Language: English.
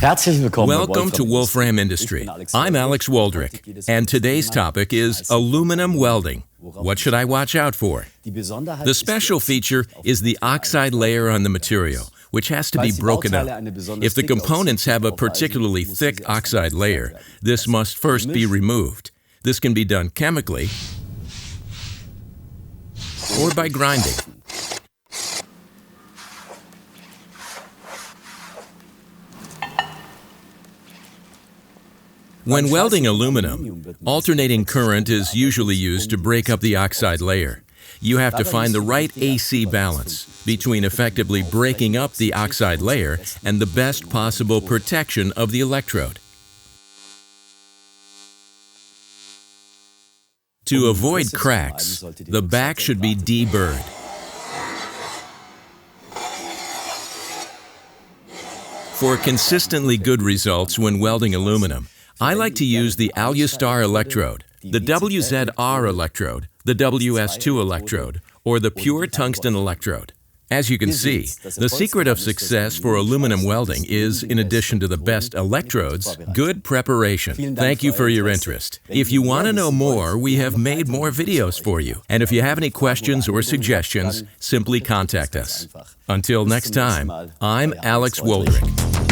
Welcome to Wolfram Industrie. I'm Alex Woldrick, and today's topic is aluminum welding. What should I watch out for? The special feature is the oxide layer on the material, which has to be broken up. If the components have a particularly thick oxide layer, this must first be removed. This can be done chemically or by grinding. When welding aluminum, alternating current is usually used to break up the oxide layer. You have to find the right AC balance between effectively breaking up the oxide layer and the best possible protection of the electrode. To avoid cracks, the back should be deburred. For consistently good results when welding aluminum, I like to use the Alustar electrode, the WZR electrode, the WS2 electrode, or the pure tungsten electrode. As you can see, the secret of success for aluminum welding is, in addition to the best electrodes, good preparation. Thank you for your interest. If you want to know more, we have made more videos for you. And if you have any questions or suggestions, simply contact us. Until next time, I'm Alex Woldrick.